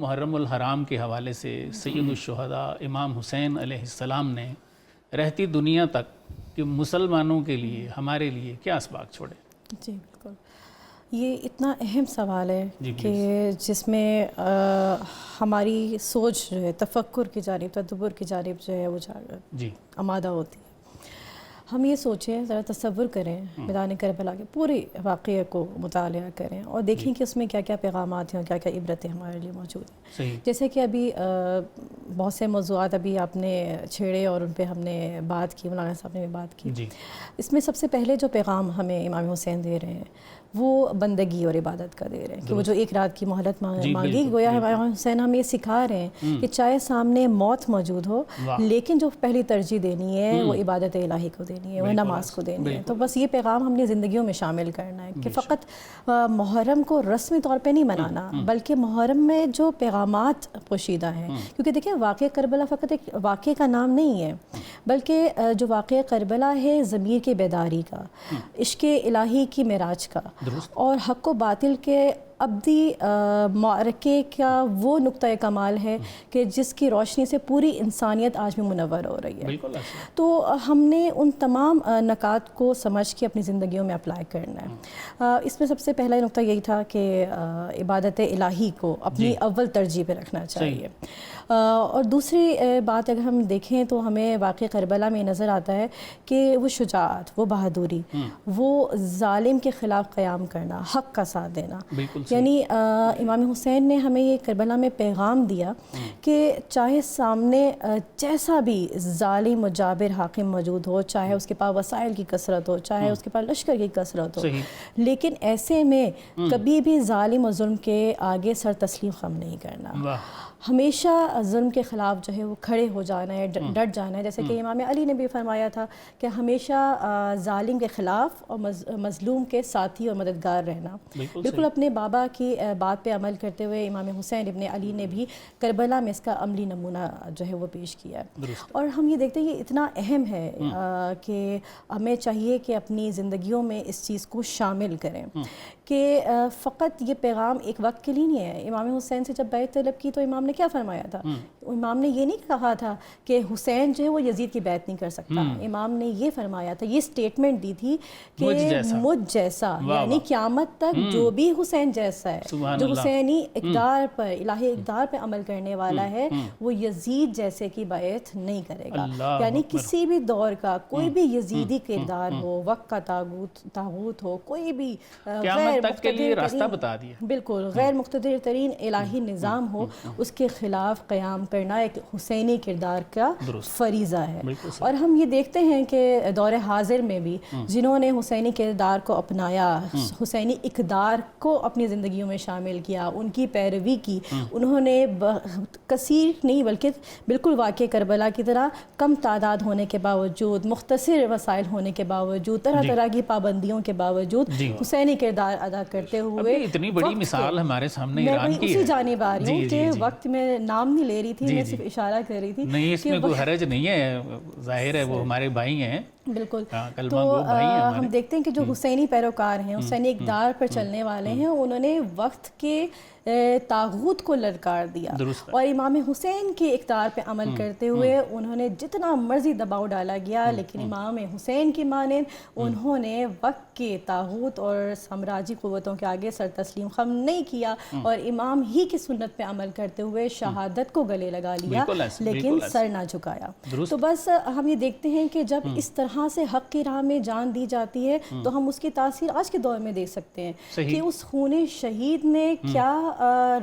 محرم الحرام کے حوالے سے سید الشہداء امام حسین علیہ السلام نے رہتی دنیا تک کہ مسلمانوں کے لیے ہمارے لیے کیا اسباق چھوڑے؟ جی بالکل، یہ اتنا اہم سوال ہے کہ جس میں ہماری سوچ جو ہے تفکر کی جانب، تدبر کی جانب جو ہے وہ آمادہ ہوتی ہے۔ ہم یہ سوچیں، ذرا تصور کریں میدان کربلا کے پورے واقعے کو مطالعہ کریں اور دیکھیں کہ اس میں کیا کیا پیغامات ہیں اور کیا کیا عبرتیں ہمارے لیے موجود ہیں۔ جیسے کہ ابھی بہت سے موضوعات ابھی آپ نے چھیڑے اور ان پہ ہم نے بات کی، مولانا صاحب نے بھی بات کی۔ اس میں سب سے پہلے جو پیغام ہمیں امام حسین دے رہے ہیں وہ بندگی اور عبادت کا دے رہے ہیں کہ وہ جو ایک رات کی مہلت مانگی، گویا امام حسین ہمیں یہ سکھا رہے ہیں کہ چاہے سامنے موت موجود ہو لیکن جو پہلی ترجیح دینی ہے وہ عبادت الہی کو دینی ہے، وہ نماز کو دینی ہے۔ تو بس یہ پیغام ہم نے زندگیوں میں شامل کرنا ہے کہ فقط محرم کو رسمی طور پہ نہیں منانا بلکہ محرم میں جو پیغامات پوشیدہ ہیں، کیونکہ دیکھیں واقعہ کربلا فقط ایک واقعے کا نام نہیں ہے بلکہ جو واقعہ کربلا ہے ضمیر کی بیداری کا، عشق الہی کی معراج کا اور حق و باطل کے ابدی معرکے کا وہ نقطہ کمال ہے کہ جس کی روشنی سے پوری انسانیت آج بھی منور ہو رہی ہے۔ تو ہم نے ان تمام نکات کو سمجھ کے اپنی زندگیوں میں اپلائی کرنا ہے۔ اس میں سب سے پہلا نقطہ یہی تھا کہ عبادت الہی کو اپنی اول ترجیح پہ رکھنا چاہیے۔ اور دوسری بات اگر ہم دیکھیں تو ہمیں واقعہ کربلا میں نظر آتا ہے کہ وہ شجاعت، وہ بہادری، وہ ظالم کے خلاف قیام کرنا، حق کا ساتھ دینا، یعنی امام حسین نے ہمیں یہ کربلا میں پیغام دیا کہ چاہے سامنے جیسا بھی ظالم و جابر حاکم موجود ہو، چاہے اس کے پاس وسائل کی کثرت ہو، چاہے اس کے پاس لشکر کی کثرت ہو، لیکن ایسے میں کبھی بھی ظالم و ظلم کے آگے سر تسلیم خم نہیں کرنا، ہمیشہ ظلم کے خلاف جو ہے وہ کھڑے ہو جانا ہے، ڈٹ جانا ہے۔ جیسے کہ امام علی نے بھی فرمایا تھا کہ ہمیشہ ظالم کے خلاف اور مظلوم کے ساتھی اور مددگار رہنا۔ بالکل اپنے بابا کی بات پہ عمل کرتے ہوئے امام حسین ابن علی نے بھی کربلا میں اس کا عملی نمونہ جو ہے وہ پیش کیا ہے۔ اور ہم یہ دیکھتے ہیں یہ اتنا اہم ہے کہ ہمیں چاہیے کہ اپنی زندگیوں میں اس چیز کو شامل کریں کہ فقط یہ پیغام ایک وقت کے لیے نہیں ہے۔ امام حسین سے جب بیعت طلب کی تو امام نے کیا فرمایا تھا؟ امام نے یہ نہیں کہا تھا کہ حسین جو ہے وہ یزید کی بیعت نہیں کر سکتا، امام نے یہ فرمایا تھا، یہ سٹیٹمنٹ دی تھی کہ مجھ جیسا، یعنی قیامت تک جو بھی حسین جیسا ہے، جو حسینی اقدار پر، الہی اقدار پر عمل کرنے والا ہے، وہ یزید جیسے کی بیعت نہیں کرے گا۔ یعنی کسی بھی دور کا کوئی بھی یزیدی کردار ہو، وقت کا طاغوت ہو، کوئی بھی بالکل غیر مقتدر ترین الہی نظام ہو، اس کے خلاف قیام کرنا ایک حسینی کردار کا فریضہ ہے۔ اور ہم یہ دیکھتے ہیں کہ دور حاضر میں بھی جنہوں نے حسینی کردار کو اپنایا، حسینی اقدار کو اپنی زندگیوں میں شامل کیا، ان کی پیروی کی، انہوں نے کثیر نہیں بلکہ بالکل واقع کربلا کی طرح کم تعداد ہونے کے باوجود، مختصر وسائل ہونے کے باوجود، طرح طرح کی پابندیوں کے باوجود حسینی کردار ادا کرتے ہوئے، اتنی بڑی مثال ہمارے سامنے ایران کی ہے۔ اسی جانب آ رہی ہوں کہ وقت میں نام نہیں لے رہی تھی، میں صرف اشارہ کر رہی تھی۔ نہیں، اس میں کوئی حرج نہیں ہے، ظاہر ہے وہ ہمارے بھائی ہیں۔ بالکل، تو ہم دیکھتے ہیں کہ جو حسینی پیروکار ہیں، حسینی اقدار پر چلنے والے ہیں، انہوں نے وقت کے طاغوت کو للکار دیا اور امام حسین کے اقدار پہ عمل کرتے ہوئے انہوں نے جتنا مرضی دباؤ ڈالا گیا لیکن امام حسین کی مانند انہوں نے وقت کے طاغوت اور سامراجی قوتوں کے آگے سر تسلیم خم نہیں کیا اور امام ہی کی سنت پہ عمل کرتے ہوئے شہادت کو گلے لگا لیا لیکن سر نہ جھکایا۔ تو بس ہم یہ دیکھتے ہیں کہ جب اس طرح سے حق کی راہ میں جان دی جاتی ہے تو ہم اس کی تاثیر آج کے دور میں دیکھ سکتے ہیں کہ اس خون شہید نے کیا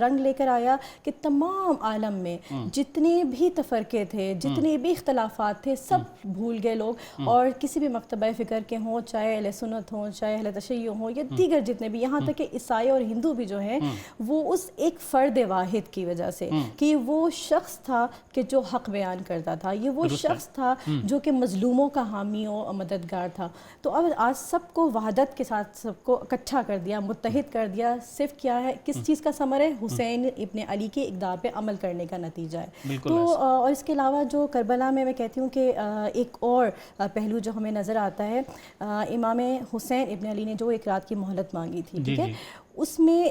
رنگ لے کر آیا کہ تمام عالم میں جتنے بھی تفرقے تھے، جتنے بھی اختلافات تھے، سب بھول گئے لوگ، اور کسی بھی مکتبہ فکر کے ہوں، چاہے اہل سنت ہوں، چاہے اہل تشیع ہوں یا دیگر جتنے بھی، یہاں تک کہ عیسائی اور ہندو بھی جو ہیں، وہ اس ایک فرد واحد کی وجہ سے کہ وہ شخص تھا کہ جو حق بیان کرتا تھا، یہ وہ شخص تھا جو کہ مظلوموں کا حامی و مددگار تھا۔ تو اب آج سب کو وحدت کے ساتھ سب کو اکٹھا کر دیا، متحد کر دیا، صرف کیا ہے، کس چیز کا ثمر ہے؟ حسین ابن علی کے اقدار پہ عمل کرنے کا نتیجہ ہے۔ تو اور اس کے علاوہ جو کربلا میں کہتی ہوں کہ ایک اور پہلو جو ہمیں نظر آتا ہے، امام حسین ابن علی نے جو ایک رات کی مہلت مانگی تھی، ٹھیک ہے، اس میں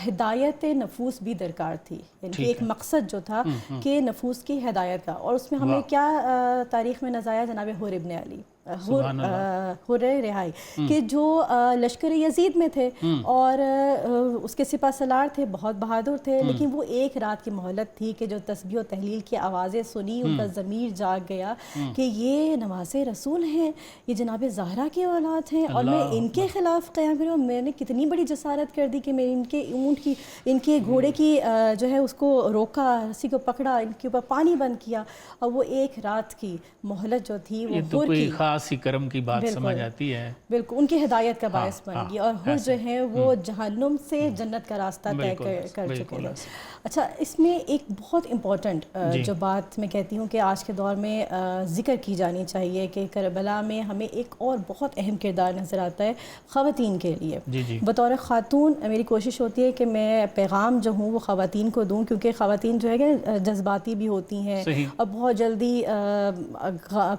ہدایت نفوس بھی درکار تھی، یعنی ایک مقصد جو تھا کہ نفوس کی ہدایت کا، اور اس میں ہمیں کیا تاریخ میں نظر آیا؟ جناب حر ابن علی، حر رہائی، کہ جو لشکر یزید میں تھے اور اس کے سپہ سالار تھے، بہت بہادر تھے، لیکن وہ ایک رات کی مہلت تھی کہ جو تسبیح و تحلیل کی آوازیں سنی، ان کا ضمیر جاگ گیا کہ یہ نواز رسول ہیں، یہ جناب زہرا کی اولاد ہیں، اور میں ان کے خلاف قیام کروں. میں نے کتنی بڑی جسارت کر دی کہ میں ان کے اونٹ کی، ان کے گھوڑے کی جو ہے اس کو روکا، رسی کو پکڑا، ان کے اوپر پانی بند کیا، اور وہ ایک رات کی مہلت جو تھی وہ تو کوئی خاص ہی کرم کی بات سمجھ آتی ہے. بالکل ان کی ہدایت کا باعث بن گئی، اور حر جو ہے وہ جہنم سے جنت کا راستہ طے کر چکے تھے. اچھا، اس میں ایک بہت امپورٹنٹ جو بات میں کہتی ہوں کہ آج کے دور میں ذکر کی جانی چاہیے کہ کربلا میں ہمیں ایک اور بہت اہم کردار نظر آتا ہے خواتین کے لیے. بطور خاتون میری کوشش ہوتی ہے کہ میں پیغام جو ہوں وہ خواتین کو دوں، کیونکہ خواتین جو ہے کہ جذباتی بھی ہوتی ہیں، اور بہت جلدی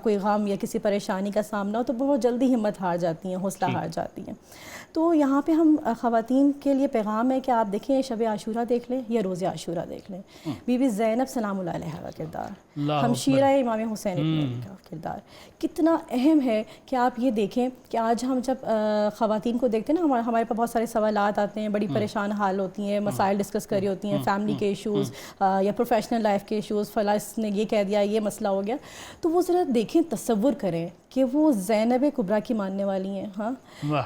کوئی غم یا کسی پریشانی کا سامنا ہو تو بہت جلدی ہمت ہار جاتی ہیں، حوصلہ ہار جاتی ہیں. تو یہاں پہ ہم خواتین کے لیے پیغام ہے کہ آپ دیکھیں شب عاشورہ دیکھ لیں یا روز عاشورہ دیکھ لیں، بی بی زینب سلام اللہ علیہا کا کردار، ہمشیرہ امام حسین ابن علی کا کردار کتنا اہم ہے کہ آپ یہ دیکھیں کہ آج ہم جب خواتین کو دیکھتے ہیں نا، ہمارے پاس بہت سارے سوالات آتے ہیں، بڑی پریشان حال ہوتی ہیں، مسائل ڈسکس کری ہوتی ہیں، فیملی کے ایشوز یا پروفیشنل لائف کے ایشوز، فلاں اس نے یہ کہہ دیا، یہ مسئلہ ہو گیا. تو وہ ذرا دیکھیں، تصور کریں کہ وہ زینب کبریٰ کی ماننے والی ہیں، ہاں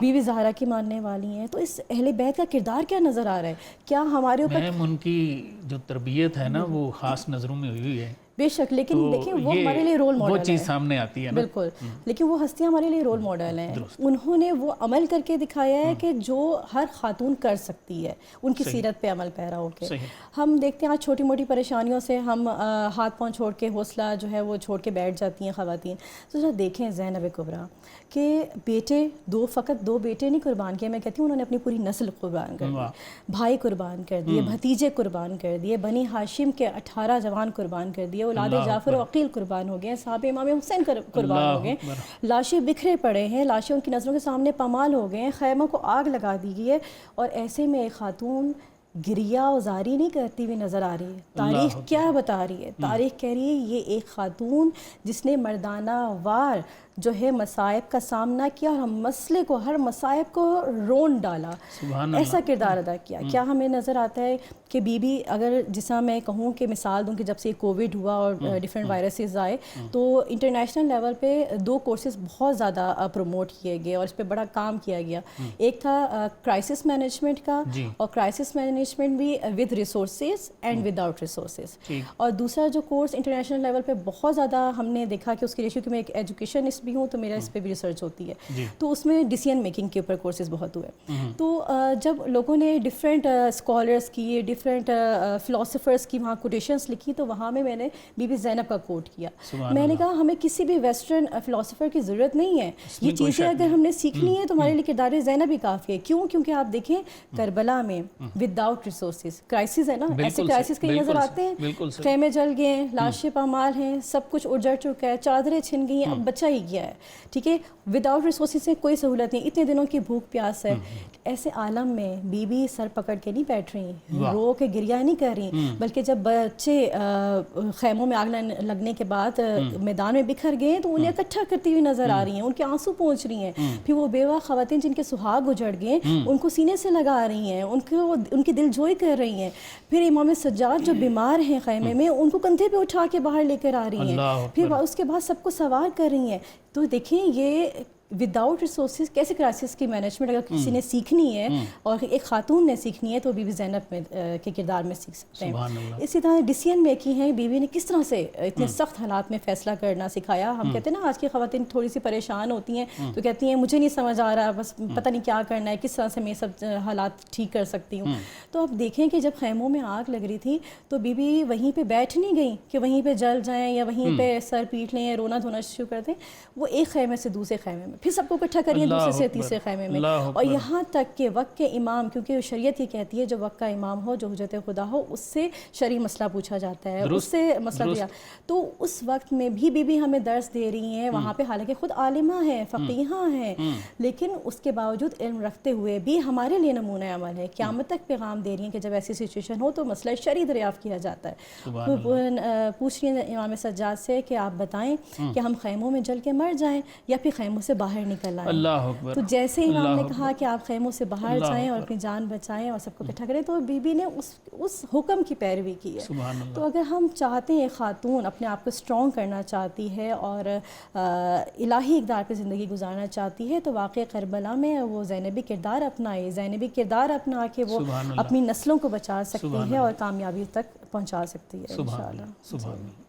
بی بی زہرا کی ماننے والی ہیں. تو اس اہل بیت کا کردار کیا نظر آ رہا ہے؟ کیا ہمارے اوپر ان کی جو تربیت ہے نا وہ خاص نظروں میں ہوئی ہے بے شک، لیکن دیکھیں وہ ہمارے لیے رول ماڈل ہے، وہ چیز سامنے آتی ہے. بالکل، لیکن وہ ہستیاں ہمارے لیے رول ماڈل ہیں. انہوں نے وہ عمل کر کے دکھایا ہے کہ جو ہر خاتون کر سکتی ہے، ان کی سیرت پہ عمل پیرا ہو کے. ہم دیکھتے ہیں آج چھوٹی موٹی پریشانیوں سے ہم ہاتھ پاؤں چھوڑ کے، حوصلہ جو ہے وہ چھوڑ کے بیٹھ جاتی ہیں خواتین. تو ذرا دیکھیں زینب کبریٰ کہ بیٹے فقط دو بیٹے نہیں قربان کیے، میں کہتی ہوں انہوں نے اپنی پوری نسل قربان کر دی، بھائی قربان کر دیے، بھتیجے قربان کر دیے، بنی ہاشم کے 18 جوان قربان کر دیے، اولاد جعفر و عقیل قربان ہو گئے، صحابہ امام حسین قربان ہو گئے، لاشیں بکھرے پڑے ہیں، لاشیں ان کی نظروں کے سامنے پامال ہو گئے ہیں، خیموں کو آگ لگا دی گئی ہے. اور ایسے میں ایک خاتون گریہ و زاری نہیں کرتی ہوئی نظر آ رہی ہے. تاریخ کیا بتا رہی ہے؟ تاریخ کہہ رہی ہے یہ ایک خاتون جس نے مردانہ وار جو ہے مصائب کا سامنا کیا، اور مسئلے کو، ہر مصائب کو رون ڈالا، ایسا کردار ادا کیا. کیا ہمیں نظر آتا ہے کہ بی بی، اگر جیسا میں کہوں کہ مثال دوں کہ جب سے کووڈ ہوا اور ڈفرینٹ وائرسز آئے تو انٹرنیشنل لیول پہ 2 کورسز بہت زیادہ پروموٹ کیے گئے اور اس پہ بڑا کام کیا گیا. ایک تھا کرائسس مینجمنٹ کا، اور کرائسس مینجمنٹ بھی with resources and with out resources. اور دوسرا جو کورس انٹرنیشنل لیول پہ بہت زیادہ ہم نے دیکھا کہ اس کی ریشیو، کہ میں ایک ایجوکیشنسٹ بھی ہوں تو میرا اس پہ بھی ریسرچ ہوتی ہے، تو اس میں ڈیسیژن میکنگ کے اوپر کورسز بہت ہوئے. تو جب لوگوں نے ڈفرینٹ اسکالرس کی، ڈفرینٹ فلاسفرس کی وہاں کوٹیشنس لکھی، تو وہاں میں نے بی بی زینب کا کوٹ کیا. میں نے کہا ہمیں کسی بھی ویسٹرن فلاسفر کی ضرورت نہیں ہے، یہ چیزیں اگر ہم نے سیکھنی ہے تو ہمارے لیے کردار زینب ہی کافی ہے. کیوں؟ کیونکہ آپ دیکھیں کربلا میں ود آؤٹ ریسورسز کرائسس ہے نا، ایسے کرائسس کہیں نظر آتے ہیں، خیمے جل گئے ہیں، لاشیں پامال ہیں، سب کچھ اجڑ چکا ہے، چادریں چھن گئی ہیں، اب بچہ ہی گیا ہے. ٹھیک ہے، ود آؤٹ ریسورسز سے کوئی سہولت نہیں، اتنے دنوں کی بھوک پیاس ہے. ایسے عالم میں بی بی سر پکڑ کے نہیں بیٹھ رہی، رو کے گریہ نہیں کر رہی، بلکہ جب بچے خیموں میں آگ لگنے کے بعد میدان میں بکھر گئے تو انہیں اکٹھا کرتی ہوئی نظر آ رہی ہیں، ان کے آنسو پہنچ رہی ہیں. پھر وہ بیوہ خواتین جن کے سہاگ اجڑ گئے ان کو سینے سے لگا رہی ہیں، ان کی دل جوئی کر رہی ہیں. پھر امام سجاد جو بیمار ہیں خیمے میں، ان کو کندھے پہ اٹھا کے باہر لے کر آ رہی ہیں، پھر اس کے بعد سب کو سوار کر رہی ہیں. تو دیکھیں یہ ود آؤٹ ریسورسز کیسے کرائسس کی مینجمنٹ اگر کسی نے سیکھنی ہے اور ایک خاتون نے سیکھنی ہے تو بی بی زینب میں کے کردار میں سیکھ سکتے ہیں. اسی طرح ڈیسیژن میکنگ ہے، بی بی نے کس طرح سے اتنے سخت حالات میں فیصلہ کرنا سکھایا. ہم کہتے ہیں نا آج کی خواتین تھوڑی سی پریشان ہوتی ہیں تو کہتی ہیں مجھے نہیں سمجھ آ رہا، بس پتہ نہیں کیا کرنا ہے، کس طرح سے میں سب حالات ٹھیک کر سکتی ہوں. تو آپ دیکھیں کہ جب خیموں میں آگ لگ رہی تھی تو بی بی وہیں پہ بیٹھ نہیں گئیں کہ وہیں پہ جل جائیں یا وہیں پہ سر پیٹ لیں یا رونا دھونا شروع کر دیں. وہ ایک خیمے سے دوسرے خیمے میں پھر سب کو اکٹھا کریے دوسرے سے تیسرے خیمے میں، اور یہاں تک کہ وقت کے امام، کیونکہ شریعت یہ کہتی ہے جو وقت کا امام ہو، جو حجت خدا ہو، اس سے شرعی مسئلہ پوچھا جاتا ہے، اس سے مسئلہ دیا، تو اس وقت میں بھی بی بی ہمیں درس دے رہی ہیں وہاں پہ، حالانکہ خود عالمہ ہیں، فقیہاں ہیں، لیکن اس کے باوجود علم رکھتے ہوئے بھی ہمارے لیے نمونہ عمل ہے، قیامت تک پیغام دے رہی ہیں کہ جب ایسی سچویشن ہو تو مسئلہ شرعی دریافت کیا جاتا ہے۔ پوچھ رہی ہیں امام سجاد سے کہ آپ بتائیں کہ ہم خیموں میں جل کے مر جائیں یا پھر خیموں سے باہر نکل آئیں؟ اللہ اکبر۔ تو جیسے امام نے کہا کہ آپ خیموں سے باہر جائیں اور اپنی جان بچائیں اور سب کو اکٹھا کریں، تو بی بی نے اس حکم کی پیروی کی ہے۔ تو اگر ہم چاہتے ہیں خاتون اپنے آپ کو اسٹرانگ کرنا چاہتی ہے اور الہی اقدار پہ زندگی گزارنا چاہتی ہے، تو واقعہ کربلا میں وہ زینبی کردار اپنائے، زینبی کردار اپنا کے وہ اپنی نسلوں کو بچا سکتی ہے اور کامیابی تک پہنچا سکتی ہے انشاءاللہ۔